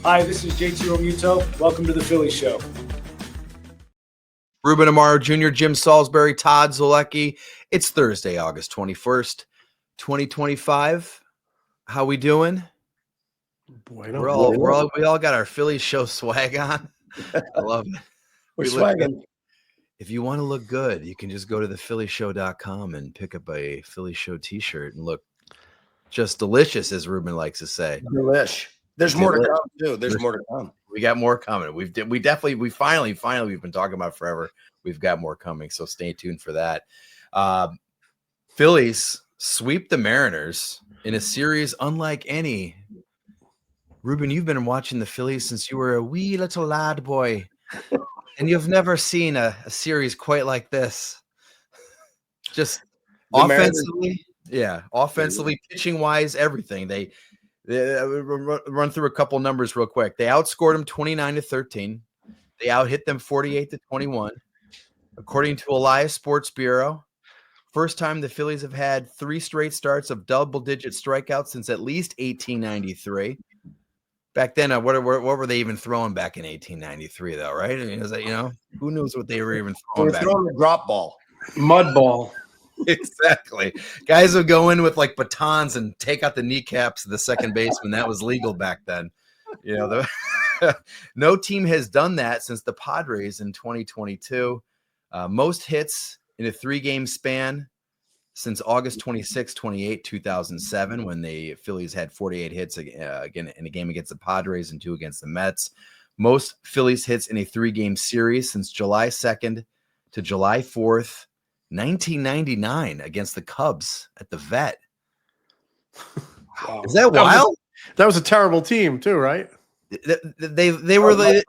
Hi, this is JT Realmuto. Welcome to the Phillies Show. Ruben Amaro Jr., Jim Salisbury, Todd Zolecki. It's Thursday, August 21st, 2025. How we doing? Bueno. We all got our Phillies Show swag on. I love it. We're swagging. If you want to look good, you can just go to thephillyshow.com and pick up a Philly Show t-shirt and look just delicious, as Ruben likes to say. Delish. There's more to come too. There's more to come. We got more coming. We finally we've been talking about forever. We've got more coming, so stay tuned for that. Phillies sweep the Mariners in a series unlike any. Ruben, you've been watching the Phillies since you were a wee little lad boy, and you've never seen a series quite like this. Just the offensively, offensively, pitching wise, everything. They run through a couple numbers real quick. They outscored them 29-13. They outhit them 48-21. According to Elias Sports Bureau, first time the Phillies have had 3 straight starts of double-digit strikeouts since at least 1893. Back then, what were they even throwing back in 1893, though, right? I mean, is that, who knows what they were even throwing back then? Throwing the drop ball. Mud ball. Exactly. Guys would go in with like batons and take out the kneecaps of the second baseman. That was legal back then. No team has done that since the Padres in 2022. Most hits in a 3-game span since August 26, 28, 2007, when the Phillies had 48 hits again in a game against the Padres and 2 against the Mets. Most Phillies hits in a 3-game series since July 2nd to July 4th, 1999 against the Cubs at the Vet. Wow. Is that wild? That was a terrible team too, right? They were the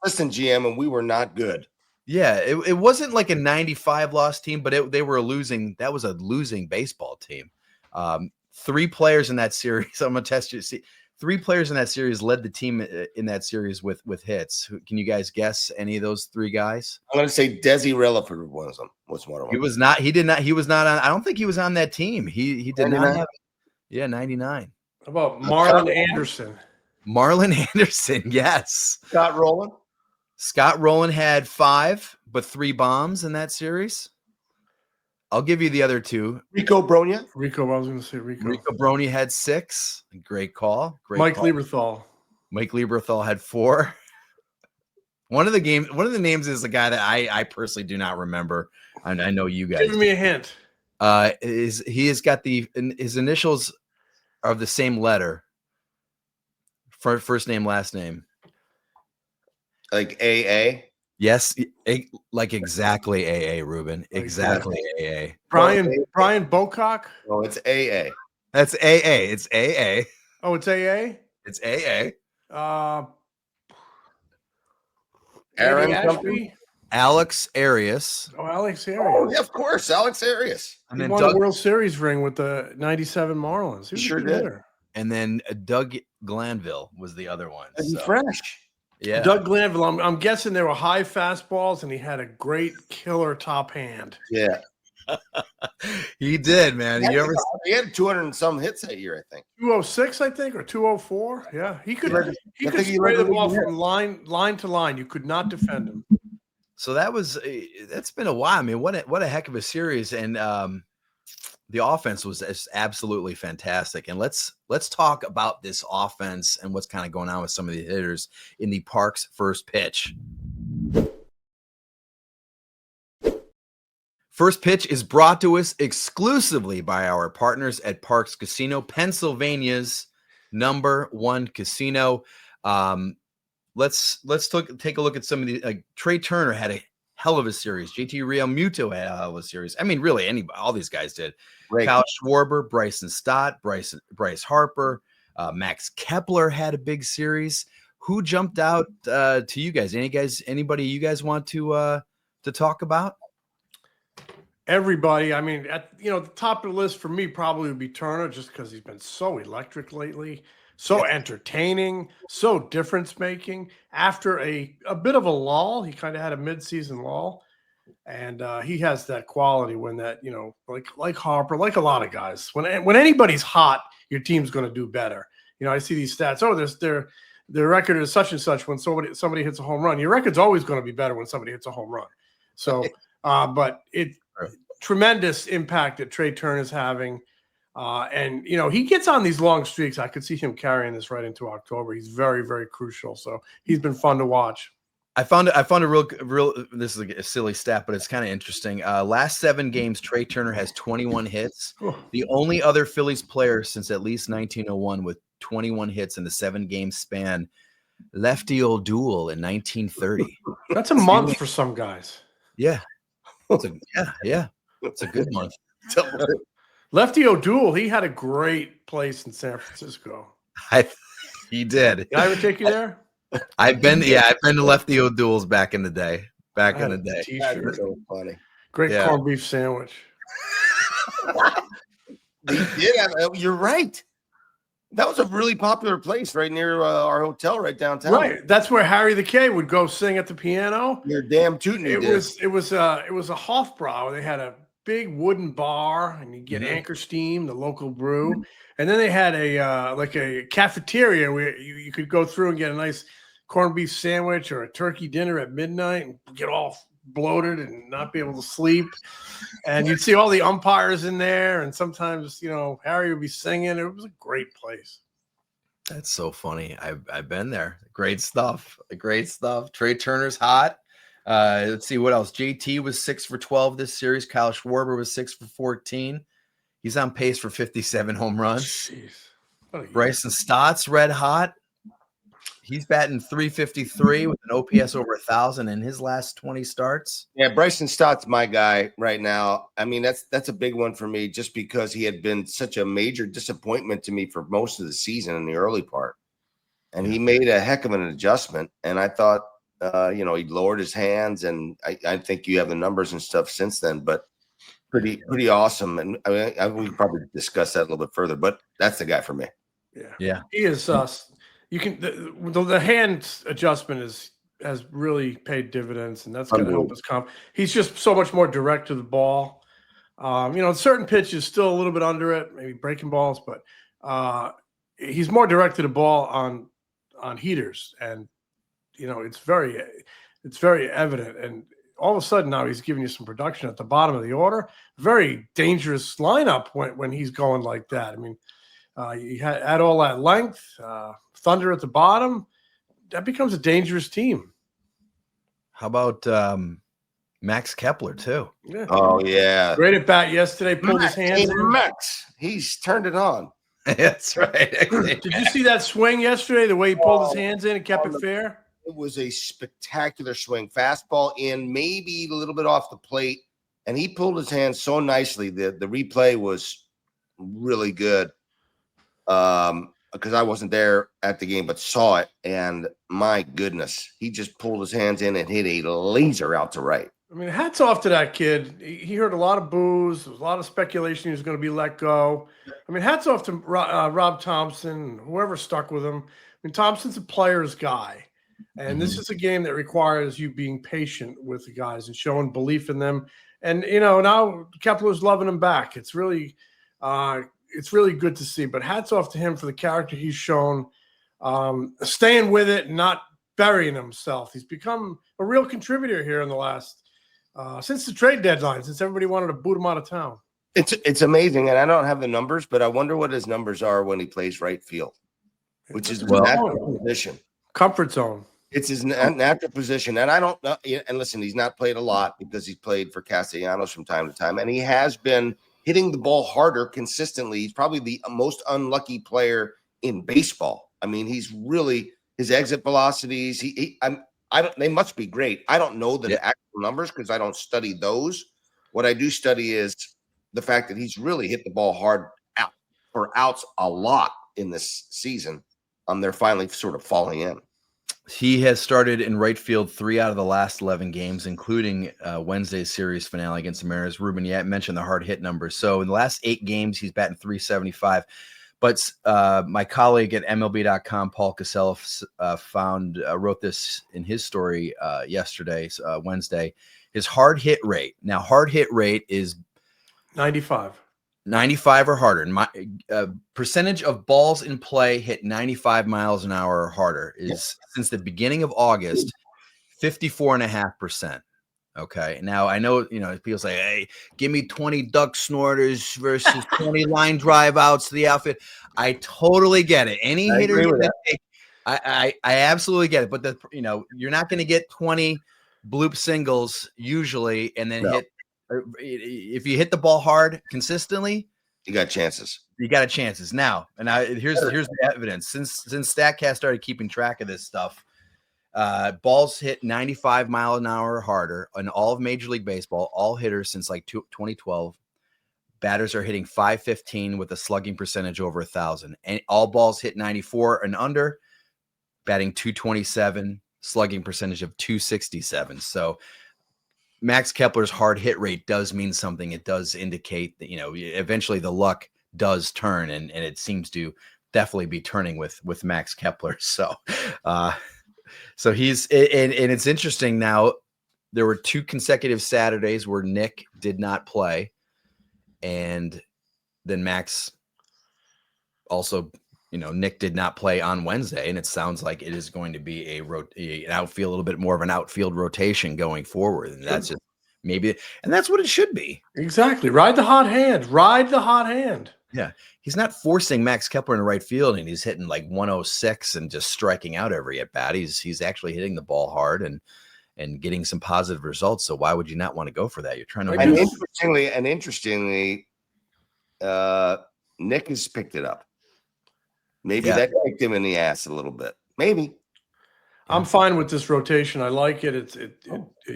assistant GM, and we were not good. Yeah, it wasn't like a 95 loss team, but they were losing. That was a losing baseball team. 3 players in that series. I'm gonna test you. See, 3 players in that series led the team in that series with hits. Can you guys guess any of those 3 guys? I'm gonna say Desi Relaford was one of them. He was not. He did not. He was not on. I don't think he was on that team. He did 99? not have. Yeah, 99. How about Marlon Anderson? Marlon Anderson. Yes. Scott Rowland had 5, but 3 bombs in that series. I'll give you the other 2. Rico Brogna. I was going to say Rico. Rico Brogna had 6. Great call. Mike Lieberthal. Mike Lieberthal had 4. One of the names is a guy that I personally do not remember. I know you guys. Give me a hint. He has got his initials are the same letter. First name, last name. Like AA? Yes, like exactly AA, Ruben. Exactly AA. Brian Bocock? Oh, it's AA. That's AA. It's AA. Oh, it's AA? It's AA. Aaron Ashby? Alex Arias. Oh, Alex Arias. Oh, yeah, of course. Alex Arias. And then he won the World Series ring with the 97 Marlins. He sure did. And then Doug Glanville was the other one. So. Fresh. Yeah. Doug Glanville. I'm guessing there were high fastballs, and he had a great killer top hand. Yeah. He did, man. He had 200 and some hits that year, I think. 206, I think, or 204. Yeah, he could spray the ball from line to line. You could not defend him. So that's been a while. I mean, what a heck of a series, and the offense was absolutely fantastic. And let's talk about this offense and what's kind of going on with some of the hitters in the Parks first pitch. First pitch is brought to us exclusively by our partners at Parks Casino, Pennsylvania's #1 casino. Let's take a look at some of the. Trea Turner had a hell of a series. JT Realmuto had a hell of a series. I mean, really, all these guys did. Right. Kyle Schwarber, Bryson Stott, Bryce Harper, Max Kepler had a big series. Who jumped out to you guys? Anybody you guys want to talk about? Everybody. I mean, at the top of the list for me probably would be Turner, just because he's been so electric lately, so entertaining, so difference making. After a bit of a lull, he kind of had a midseason lull, and he has that quality when that like Harper, like a lot of guys. When anybody's hot, your team's going to do better. I see these stats. Oh, the record is such and such when somebody hits a home run. Your record's always going to be better when somebody hits a home run. So, but tremendous impact that Trea Turner is having. And, you know, he gets on these long streaks. I could see him carrying this right into October. He's very, very crucial. So he's been fun to watch. I found a real. This is a silly stat, but it's kind of interesting. Last 7 games, Trea Turner has 21 hits. The only other Phillies player since at least 1901 with 21 hits in the 7-game span, Lefty O'Doul in 1930. That's a month for some guys. Yeah, yeah. It's a good month. Lefty O'Doul, he had a great place in San Francisco. He did. Did I ever take you there? I've been to Lefty O'Doul's back in the day. T-shirt. So funny. Great corned beef sandwich. They did have, you're right. That was a really popular place right near our hotel right downtown. Right. That's where Harry the K would go sing at the piano. You're damn tootin'. It was a Hofbrau. They had a big wooden bar, and you get Anchor Steam, the local brew. And then they had a cafeteria where you could go through and get a nice corned beef sandwich or a turkey dinner at midnight and get all bloated and not be able to sleep. And you'd see all the umpires in there, and sometimes, you know, Harry would be singing. It was a great place. That's so funny. I've been there. Great stuff. Trea Turner's hot. Let's see what else. JT was 6 for 12 this series. Kyle Schwarber was 6 for 14. He's on pace for 57 home runs. Jeez. Bryson Stott's red hot. He's batting .353 with an OPS over 1,000 in his last 20 starts. Yeah, Bryson Stott's my guy right now. I mean, that's a big one for me just because he had been such a major disappointment to me for most of the season in the early part. And he made a heck of an adjustment. And I thought, he lowered his hands, and I think you have the numbers and stuff since then, but pretty awesome. And I mean, we probably discuss that a little bit further, but that's the guy for me. Yeah. He is you can the hand adjustment has really paid dividends, and that's going to help his comp. He's just so much more direct to the ball. Certain pitches still a little bit under it, maybe breaking balls, but he's more direct to the ball on heaters, and it's very evident. And all of a sudden now he's giving you some production at the bottom of the order. Very dangerous lineup when he's going like that. I mean, you add all that length, thunder at the bottom, that becomes a dangerous team. How about Max Kepler too? Yeah. Oh yeah, great at bat yesterday. Pulled his hands in. Max, he's turned it on. That's right. Did you see that swing yesterday? The way he pulled his hands in and kept it fair. It was a spectacular swing, fastball in, maybe a little bit off the plate, and he pulled his hands so nicely. The replay was really good. Because I wasn't there at the game, but saw it, and my goodness, he just pulled his hands in and hit a laser out to right. I mean, hats off to that kid. He heard a lot of boos. There was a lot of speculation he was going to be let go. I mean, hats off to Rob Thompson, whoever stuck with him. I mean, Thompson's a player's guy, and this is a game that requires you being patient with the guys and showing belief in them. And, now Kepler's loving him back. It's really good to see, but hats off to him for the character he's shown, staying with it and not burying himself. He's become a real contributor here in the last, since the trade deadline, since everybody wanted to boot him out of town. It's amazing, and I don't have the numbers, but I wonder what his numbers are when he plays right field, which is his natural position. Comfort zone. It's his natural position, and I don't know. And listen, he's not played a lot because he's played for Castellanos from time to time, and he has been hitting the ball harder consistently. He's probably the most unlucky player in baseball. I mean, he's really his exit velocities. They must be great. I don't know the actual numbers because I don't study those. What I do study is the fact that he's really hit the ball hard for outs a lot in this season. They're finally sort of falling in. He has started in right field 3 out of the last 11 games, including Wednesday's series finale against the Mariners. Ruben, you mentioned the hard hit numbers. So in the last 8 games, he's batting .375. But my colleague at MLB.com, Paul Casella, wrote this in his story yesterday, Wednesday. His hard hit rate. Now, hard hit rate is 95. 95 or harder. My percentage of balls in play hit 95 miles an hour or harder is since the beginning of August, 54.5%. Okay. Now I know, people say, hey, give me 20 duck snorters versus 20 line drive outs to the outfit. I totally get it. Any hitter you can take, I absolutely get it. But you're not going to get 20 bloop singles usually, and then hit. If you hit the ball hard consistently, you got chances. You got chances now. And here's the evidence. Since StatCast started keeping track of this stuff, balls hit 95 mile an hour or harder in all of Major League Baseball, all hitters since like 2012. Batters are hitting 515 with a slugging percentage over 1,000. And all balls hit 94 and under, batting 227, slugging percentage of 267. So Max Kepler's hard hit rate does mean something. It does indicate that, eventually the luck does turn, and it seems to definitely be turning with Max Kepler. So, so he's, and it's interesting now, there were 2 consecutive Saturdays where Nick did not play. And then Max also, Nick did not play on Wednesday, and it sounds like it is going to be an outfield, a little bit more of an outfield rotation going forward. And that's just and that's what it should be. Exactly. Ride the hot hand. Yeah. He's not forcing Max Kepler in the right field, and he's hitting like 106 and just striking out every at bat. He's actually hitting the ball hard and getting some positive results. So why would you not want to go for that? You're trying to interestingly, Nick has picked it up. Maybe that kicked him in the ass a little bit. Maybe. I'm fine with this rotation. I like it. A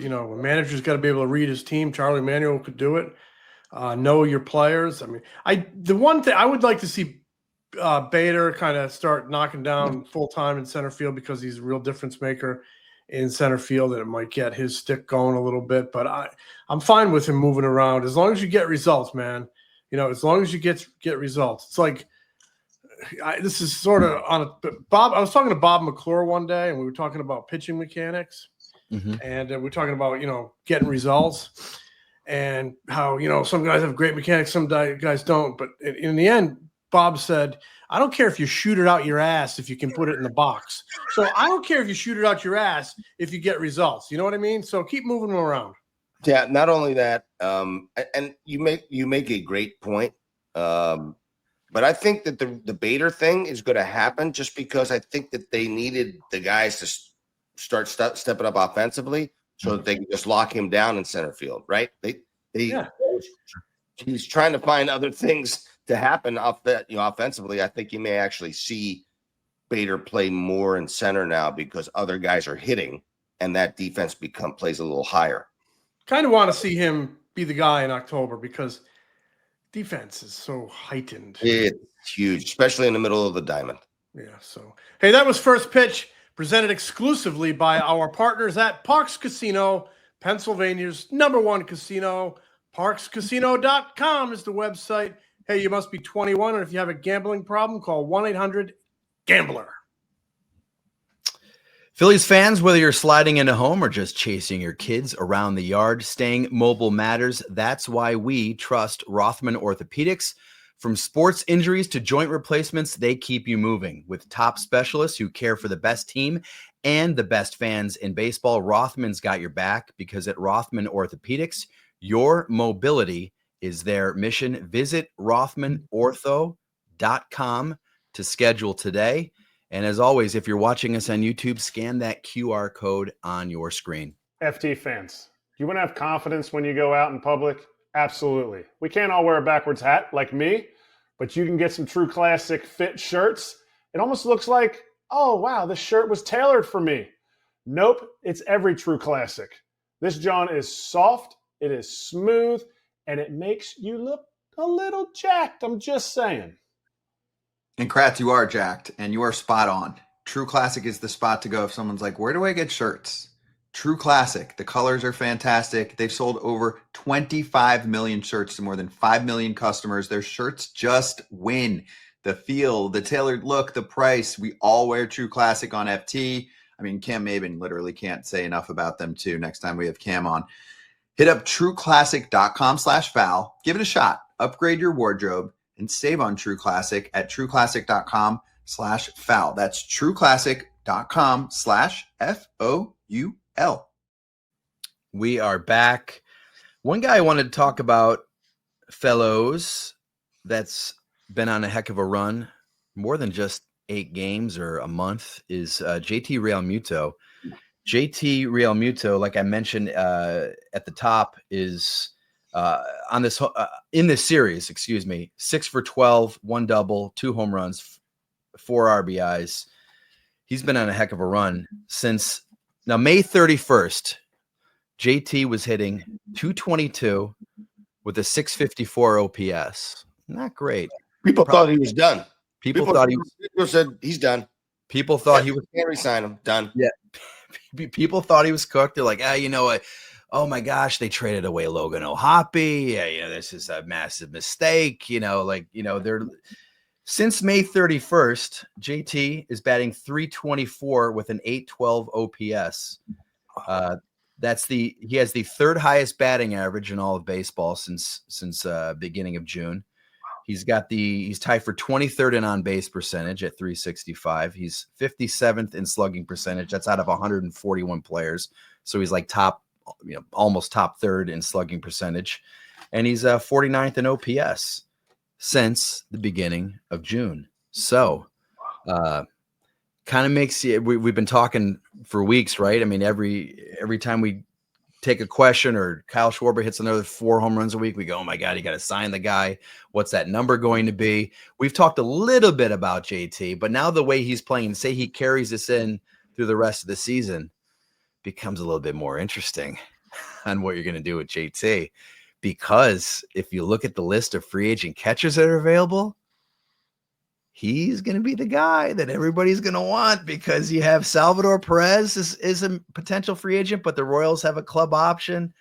manager's got to be able to read his team. Charlie Manuel could do it. Know your players. I mean, the one thing I would like to see Bader kind of start knocking down full time in center field, because he's a real difference maker in center field, and it might get his stick going a little bit. But I'm fine with him moving around as long as you get results, man. As long as you get results. It's like, this is sort of on Bob. I was talking to Bob McClure one day, and we were talking about pitching mechanics, and we're talking about getting results, and how some guys have great mechanics, some guys don't. But in the end, Bob said, "I don't care if you shoot it out your ass if you can put it in the box. So I don't care if you shoot it out your ass if you get results. You know what I mean? So keep moving them around." Yeah. Not only that, and you make a great point. But I think that the Bader thing is going to happen just because I think that they needed the guys to start stepping up offensively so that they can just lock him down in center field, right? He's trying to find other things to happen offensively. I think you may actually see Bader play more in center now because other guys are hitting, and that defense plays a little higher. Kind of want to see him be the guy in October, because defense is so heightened. It's huge, especially in the middle of the diamond. Yeah. So, hey, that was First Pitch, presented exclusively by our partners at Parks Casino, Pennsylvania's #1 casino. ParksCasino.com is the website. Hey, you must be 21, and if you have a gambling problem, call 1-800-GAMBLER. Phillies fans, whether you're sliding into home or just chasing your kids around the yard, staying mobile matters. That's why we trust Rothman Orthopedics. From sports injuries to joint replacements, they keep you moving. With top specialists who care for the best team and the best fans in baseball, Rothman's got your back, because at Rothman Orthopedics, your mobility is their mission. Visit RothmanOrtho.com to schedule today. And as always, if you're watching us on YouTube, scan that QR code on your screen. FT fans, you want to have confidence when you go out in public? Absolutely. We can't all wear a backwards hat like me, but you can get some True Classic fit shirts. It almost looks like, oh, wow, this shirt was tailored for me. Nope, it's every True Classic. This John is soft, it is smooth, and it makes you look a little jacked. I'm just saying. And Kratz, you are jacked, and you are spot on. True Classic is the spot to go if someone's like, where do I get shirts? True Classic. The colors are fantastic. They've sold over 25 million shirts to more than 5 million customers. Their shirts just win. The feel, the tailored look, the price. We all wear True Classic on FT. I mean, Cam Maben literally can't say enough about them too. Next time we have Cam on. Hit up trueclassic.com/foul. Give it a shot. upgrade your wardrobe, and save on True Classic at trueclassic.com/foul. That's trueclassic.com/FOUL. We are back. One guy I wanted to talk about, fellows, that's been on a heck of a run, more than just 8 games or a month, is JT Realmuto. JT Realmuto, like I mentioned at the top, is on this in this series, 6 for 12, 1 double, 2 home runs, 4 RBIs. He's been on a heck of a run since now May 31st. JT was hitting 222 with a 654 OPS. Not great. People thought he was done. People thought he was. People said he's done. People thought he was. Can't resign him. Done. Yeah. People thought he was cooked. They're like, you know what? Oh my gosh, they traded away Logan O'Hoppe. Yeah, this is a massive mistake. They're since May 31st, JT is batting 324 with an 812 OPS. He has the 3rd highest batting average in all of baseball since beginning of June. He's tied for 23rd in on base percentage at 365. He's 57th in slugging percentage. That's out of 141 players. So he's like almost top 3rd in slugging percentage. And he's 49th in OPS since the beginning of June. So kind of makes you, we've been talking for weeks, right? I mean, every time we take a question or Kyle Schwarber hits another 4 home runs a week, we go, oh my God, you got to sign the guy. What's that number going to be? We've talked a little bit about JT, but now the way he's playing, say he carries this in through the rest of the season, becomes a little bit more interesting on what you're going to do with JT. Because if you look at the list of free agent catchers that are available, he's going to be the guy that everybody's going to want, because you have Salvador Perez is a potential free agent, but the Royals have a club option.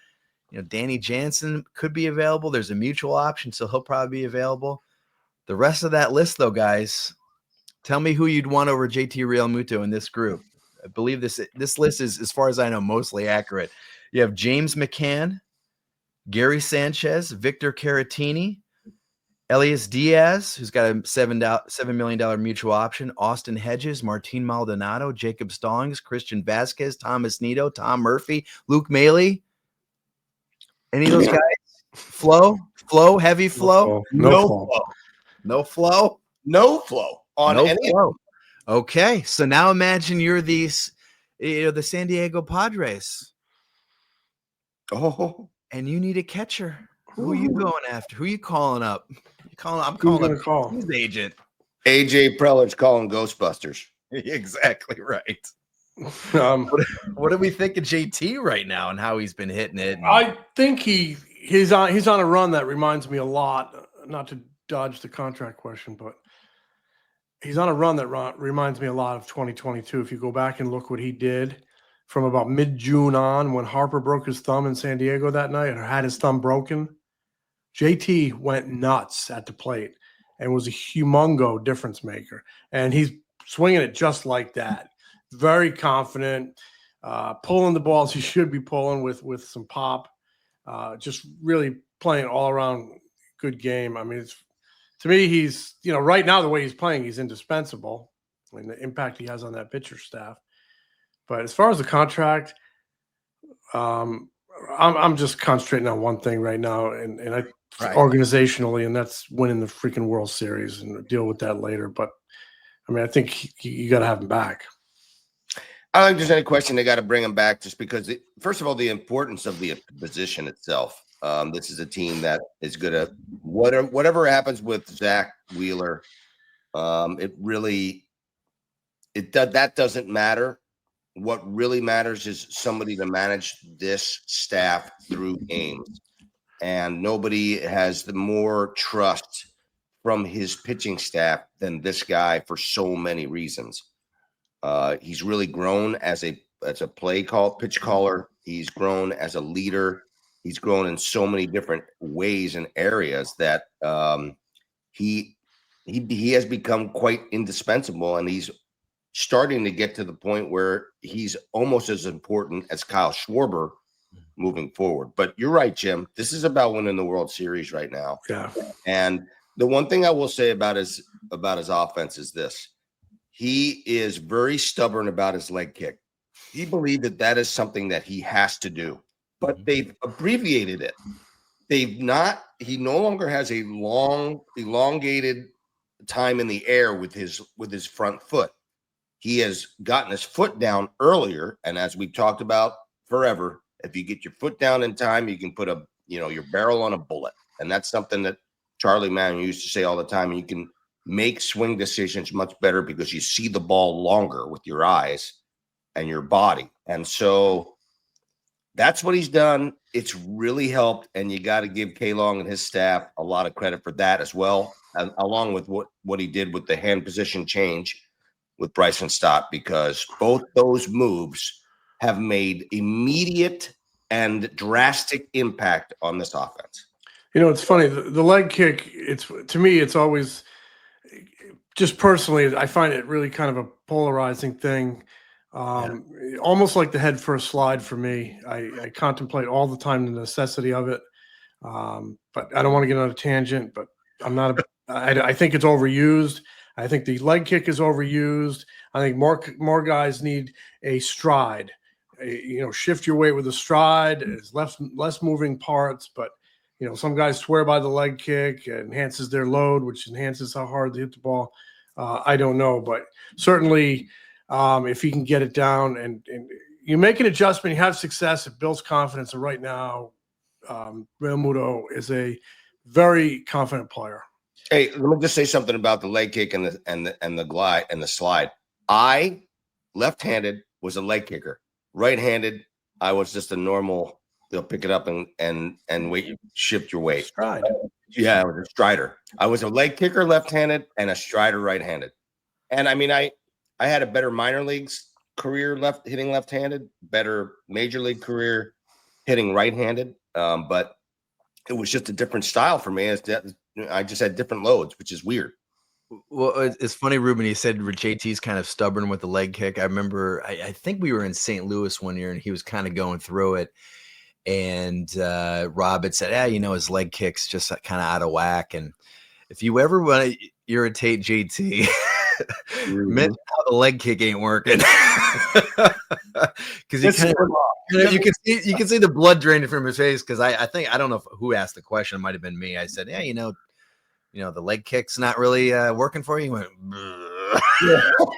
Danny Jansen could be available. There's a mutual option, so he'll probably be available. The rest of that list, though, guys, tell me who you'd want over JT Realmuto in this group. I believe this list is, as far as I know, mostly accurate. You have James McCann, Gary Sanchez, Victor Caratini, Elias Diaz, who's got a $7 million mutual option, Austin Hedges, Martin Maldonado, Jacob Stallings, Christian Vasquez, Thomas Nido, Tom Murphy, Luke Mailey. Any of those guys? Heavy flow? No flow on no any. flow. Okay, so now imagine you're the San Diego Padres. Oh, and you need a catcher. Who are you going after? Who are you calling up? I'm Who calling you call? his agent. AJ Preller's calling Ghostbusters. Exactly right. Um, What do we think of JT right now and how he's been hitting it? I think he's on a run that reminds me a lot. Not to dodge the contract question, but he's on a run that reminds me a lot of 2022. If you go back and look what he did from about mid-June on, when Harper broke his thumb in San Diego that night, or had his thumb broken, JT went nuts at the plate and was a humongo difference maker. And he's swinging it just like that. Very confident, pulling the balls he should be pulling with some pop. Just really playing all around good game. I mean, to me, he's, right now the way he's playing, he's indispensable. I mean, the impact he has on that pitcher staff. But as far as the contract, I'm just concentrating on one thing right now, and organizationally, and that's winning the freaking World Series, and deal with that later. But I mean, I think you got to have him back. I don't think there's any question they got to bring him back, just because, first of all, the importance of the position itself. This is a team that is good at whatever happens with Zack Wheeler. That doesn't matter. What really matters is somebody to manage this staff through games. And nobody has the more trust from his pitching staff than this guy for so many reasons. He's really grown as a pitch caller. He's grown as a leader. He's grown in so many different ways and areas that he has become quite indispensable, and he's starting to get to the point where he's almost as important as Kyle Schwarber moving forward. But you're right, Jim. This is about winning the World Series right now. Yeah. And the one thing I will say about his offense is this: he is very stubborn about his leg kick. He believed that is something that he has to do, but they've abbreviated it. He no longer has a long, elongated time in the air with his front foot. He has gotten his foot down earlier, and as we've talked about forever, if you get your foot down in time, you can put your barrel on a bullet, and that's something that Charlie Manning used to say all the time. And you can make swing decisions much better because you see the ball longer with your eyes and your body, and so that's what he's done. It's really helped, and you got to give K Long and his staff a lot of credit for that as well, and along with what he did with the hand position change with Bryson Stott, because both those moves have made immediate and drastic impact on this offense. It's funny. The leg kick, to me, it's always, just personally, I find it really kind of a polarizing thing. Almost like the head first slide for me. I contemplate all the time the necessity of it. But I don't want to get on a tangent, but I think it's overused. I think the leg kick is overused. I think more guys need a stride. Shift your weight with a stride. It's less moving parts, but some guys swear by the leg kick. It enhances their load, which enhances how hard they hit the ball. I don't know, but certainly if he can get it down and you make an adjustment, you have success, it builds confidence. And right now, Realmuto is a very confident player. Hey, let me just say something about the leg kick and the glide and the slide. I, left-handed, was a leg kicker. Right-handed, I was just a normal. They'll pick it up and wait, shift your weight. Stride. Yeah, I was a strider. I was a leg kicker left-handed and a strider right-handed. And I mean, I had a better minor leagues career hitting left-handed, better major league career hitting right-handed. But it was just a different style for me. I just had different loads, which is weird. Well, it's funny, Ruben. He said JT's kind of stubborn with the leg kick. I remember, I think we were in St. Louis one year, and he was kind of going through it. And Rob had said, his leg kick's just kind of out of whack. And if you ever want to irritate JT, mention how the leg kick ain't working, because you can see the blood draining from his face. Because I don't know who asked the question. It might have been me. I said, the leg kick's not really working for you. He went,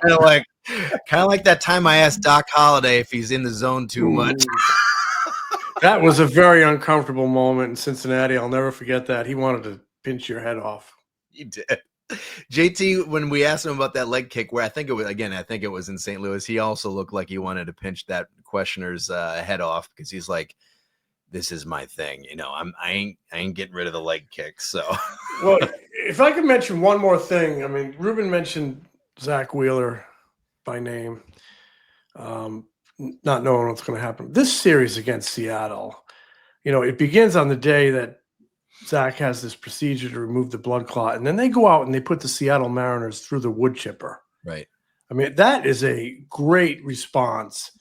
kind of like that time I asked Doc Holliday if he's in the zone too much. That was a very uncomfortable moment in Cincinnati. I'll never forget that. He wanted to pinch your head off. He did. JT, when we asked him about that leg kick, where I think it was in St. Louis, he also looked like he wanted to pinch that questioner's head off, because he's like, this is my thing. I ain't getting rid of the leg kick. So, well, if I could mention one more thing, I mean, Ruben mentioned Zack Wheeler by name, not knowing what's going to happen. This series against Seattle, it begins on the day that Zack has this procedure to remove the blood clot, and then they go out and they put the Seattle Mariners through the wood chipper. Right. I mean, that is a great response.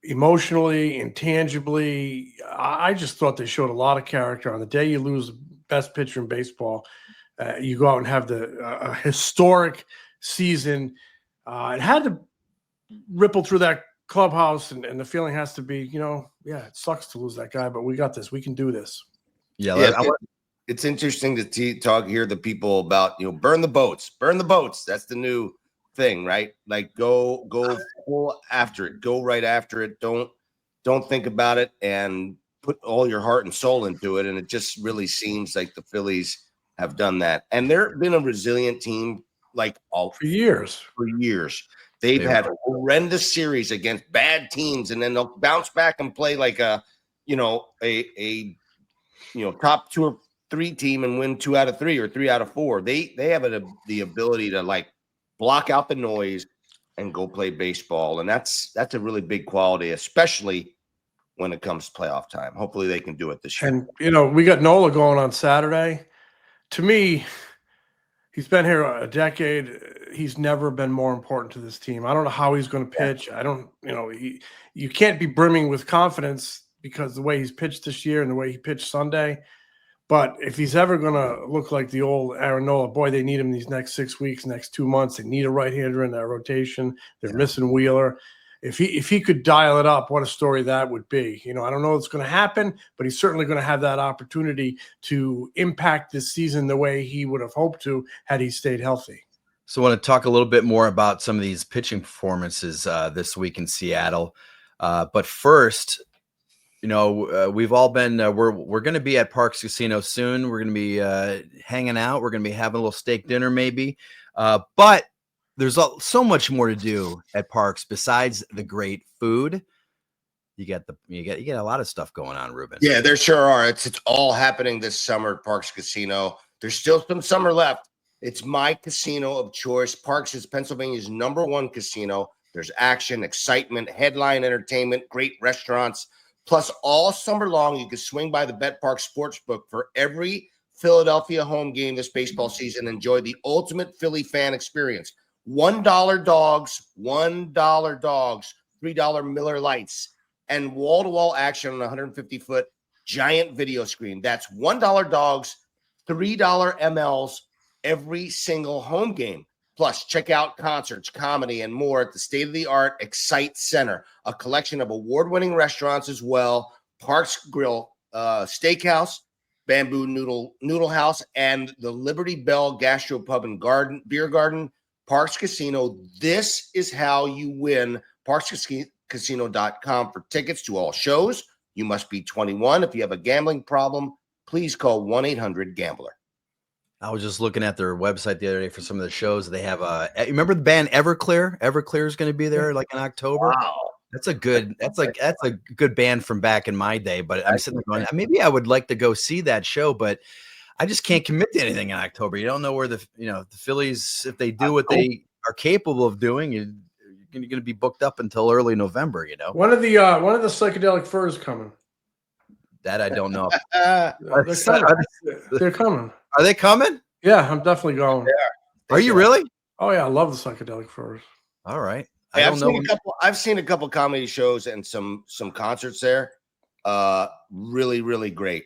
Emotionally, intangibly, I just thought they showed a lot of character. On the day you lose the best pitcher in baseball, you go out and have a historic season. It had to ripple through that clubhouse, and the feeling has to be, it sucks to lose that guy, but we got this. We can do this. Yeah, it's interesting to hear the people about, burn the boats. That's the new thing, right? Like go full after it, go right after it. Don't think about it and put all your heart and soul into it. And it just really seems like the Phillies have done that. And they've been a resilient team for years. They've had a horrendous series against bad teams, and then they'll bounce back and play like a top 2 or 3 team and win 2 out of 3 or 3 out of 4. They have the ability to block out the noise and go play baseball. And that's a really big quality, especially when it comes to playoff time. Hopefully they can do it this year. And, we got Nola going on Saturday. To me, he's been here a decade. He's never been more important to this team. I don't know how he's going to pitch. I don't, you can't be brimming with confidence because the way he's pitched this year and the way he pitched Sunday. But if he's ever going to look like the old Aaron Nola, boy, they need him these next 6 weeks, next 2 months. They need a right-hander in that rotation. They're missing Wheeler. If he could dial it up, what a story that would be. You know, I don't know what's going to happen, but he's certainly going to have that opportunity to impact this season the way he would have hoped to had he stayed healthy. So I want to talk a little bit more about some of these pitching performances this week in Seattle. But first, you know, we've all been we're going to be at Parks Casino soon. We're going to be hanging out. We're going to be having a little steak dinner maybe. But there's so much more to do at Parks besides the great food. You get a lot of stuff going on, Ruben. Yeah, there sure are. It's all happening this summer at Parks Casino. There's still some summer left. It's my casino of choice. Parks is Pennsylvania's #1 casino. There's action, excitement, headline entertainment, great restaurants. Plus, all summer long, you can swing by the BetPark Sportsbook for every Philadelphia home game this baseball season. Enjoy the ultimate Philly fan experience. $1 dogs, $3 Miller Lights, and wall-to-wall action on a 150-foot giant video screen. That's $1 dogs, $3 MLs every single home game. Plus, check out concerts, comedy, and more at the state-of-the-art Excite Center, a collection of award-winning restaurants as well. Parks Grill Steakhouse, Bamboo Noodle House, and the Liberty Bell Gastropub and Beer Garden. Parks Casino, this is how you win. ParksCasino.com for tickets to all shows. You must be 21. If you have a gambling problem, please call 1-800-GAMBLER. I was just looking at their website the other day for some of the shows. They have remember the band Everclear? Everclear is going to be there like in October. Wow. That's a good band from back in my day. But I'm sitting there going, maybe I would like to go see that show, but I just can't commit to anything in October. You don't know where the Phillies, if they do what they are capable of doing, you're going to be booked up until early November. You know, When are the psychedelic furs coming? that I don't know. They're coming. Are they coming? Yeah, I'm definitely going. Are you really? Oh yeah, I love the psychedelic furs. All right. Hey, I've seen a couple comedy shows and some concerts there. Really, really great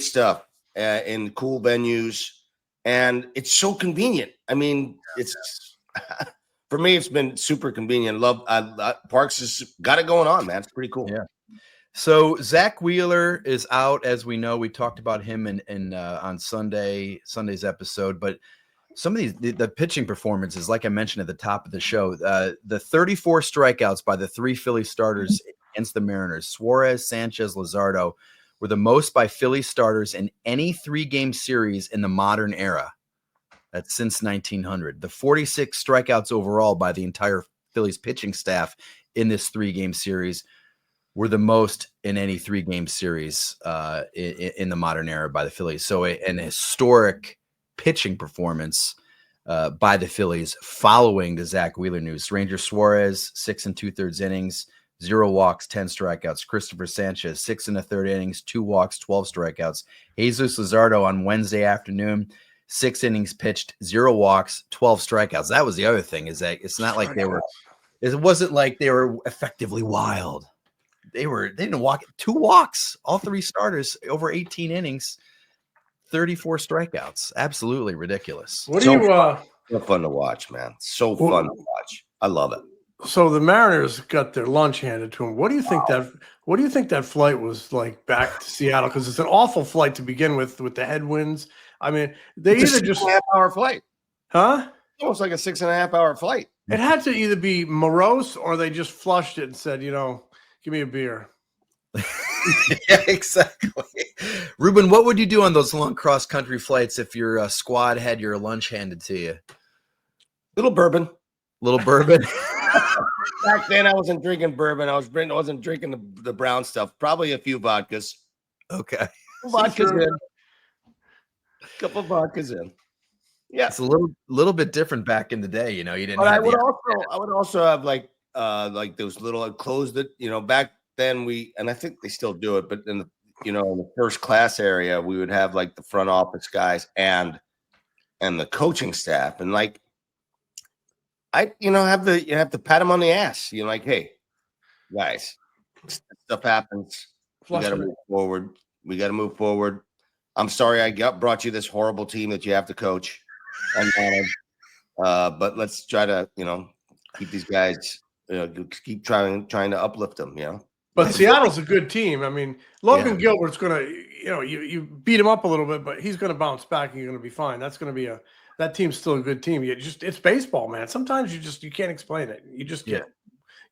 stuff in cool venues, and it's so convenient. I mean, it's for me, it's been super convenient. Parks has got it going on, man. It's pretty cool. Yeah. So Zack Wheeler is out, as we know. We talked about him on Sunday's episode, but some of the pitching performances, like I mentioned at the top of the show, the 34 strikeouts by the 3 Philly starters against the Mariners, Suarez, Sanchez, Luzardo, were the most by Philly starters in any 3-game series in the modern era. That's since 1900. The 46 strikeouts overall by the entire Phillies pitching staff in this 3-game series were the most in any 3-game series in the modern era by the Phillies. So an historic pitching performance by the Phillies following the Zack Wheeler news. Ranger Suarez, 6 2/3 innings, 0 walks, 10 strikeouts. Christopher Sanchez, 6 1/3 innings, 2 walks, 12 strikeouts. Jesus Luzardo on Wednesday afternoon, 6 innings pitched, 0 walks, 12 strikeouts. That was the other thing, is that it's not like it wasn't like they were effectively wild. They didn't walk, 2 walks, all 3 starters over 18 innings, 34 strikeouts. Absolutely ridiculous. What do you So fun to watch, man. So fun to watch. I love it. So the Mariners got their lunch handed to them. What do you think that flight was like back to Seattle? Because it's an awful flight to begin with the headwinds. I mean, It's a 6.5-hour flight. Huh? Almost like a 6.5-hour flight. It had to either be morose or they just flushed it and said, give me a beer. Yeah, exactly. Ruben, what would you do on those long cross-country flights if your squad had your lunch handed to you? Little bourbon. Back then, I wasn't drinking bourbon. I wasn't drinking the brown stuff. Probably a few vodkas. Okay. Couple vodkas in. Yeah, It's a little bit different back in the day. You didn't. But have I would also have like those little closed it. Back then and I think they still do it, but in the first class area, we would have like the front office guys and the coaching staff, and like you have to pat them on the ass. You're like, hey, guys, stuff happens. We got to move forward. We got to move forward. I'm sorry I brought you this horrible team that you have to coach and manage. But let's try to, keep these guys, keep trying to uplift them, But Seattle's a good team. I mean, Logan Gilbert's going to, you beat him up a little bit, but he's going to bounce back and you're going to be fine. That's going to be that team's still a good team. It's baseball, man. Sometimes you can't explain it. You just get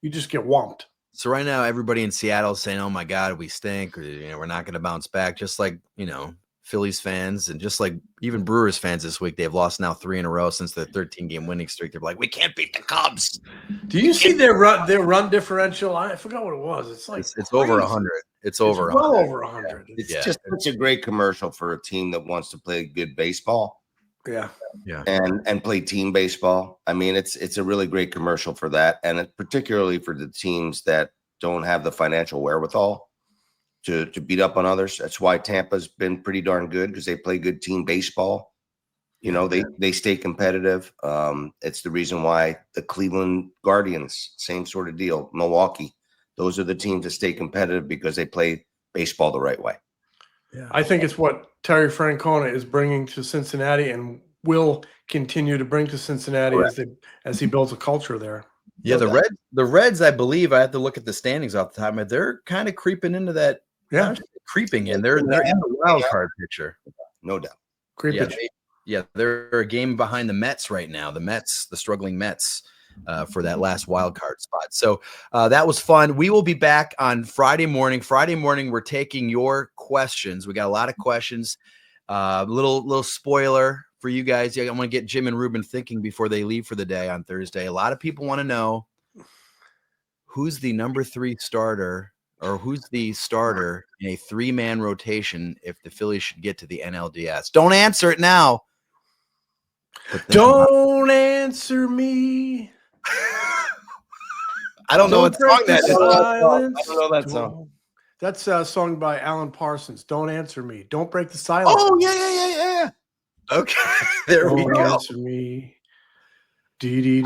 whomped. So right now, everybody in Seattle is saying, "Oh my God, we stink," or we're not going to bounce back. Just like Phillies fans, and just like even Brewers fans this week, they've lost now 3 in a row since the 13-game winning streak. They're like, "We can't beat the Cubs." Do you see their run differential? I forgot what it was. It's like it's over 100. It's over well over 100. It's just such a great commercial for a team that wants to play good baseball. Yeah. And play team baseball. I mean, it's a really great commercial for that, and particularly for the teams that don't have the financial wherewithal to beat up on others. That's why Tampa's been pretty darn good, because they play good team baseball. They stay competitive. It's the reason why the Cleveland Guardians, same sort of deal. Milwaukee, those are the teams that stay competitive because they play baseball the right way. Yeah, I think it's what Terry Francona is bringing to Cincinnati and will continue to bring to Cincinnati as he builds a culture there. Yeah, the Reds, I believe, I have to look at the standings off the top of my head. They're kind of creeping into that. Yeah, creeping in. They're in the wild card picture. No doubt. Creepage. They're a game behind the Mets right now. The struggling Mets. For that last wild card spot. So that was fun. We will be back on Friday morning. Friday morning, we're taking your questions. We got a lot of questions. Little spoiler for you guys. I want to get Jim and Ruben thinking before they leave for the day on Thursday. A lot of people want to know who's the number 3 starter, or who's the starter in a 3-man rotation if the Phillies should get to the NLDS. Don't answer it now. Don't answer me. I don't know what song that is. I don't know that song. That's a song by Alan Parsons. Don't answer me. Don't break the silence. Oh, yeah. Okay, there we go. Don't answer me. Dee.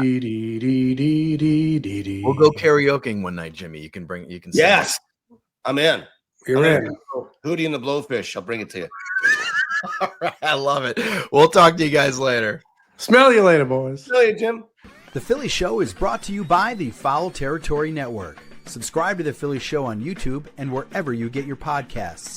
We'll go karaokeing one night, Jimmy. You can sing. Yes, I'm in. You're in. Hootie and the Blowfish. I'll bring it to you. All right, I love it. We'll talk to you guys later. Smell you later, boys. Smell you, Jim. The Philly Show is brought to you by the Foul Territory Network. Subscribe to The Philly Show on YouTube and wherever you get your podcasts.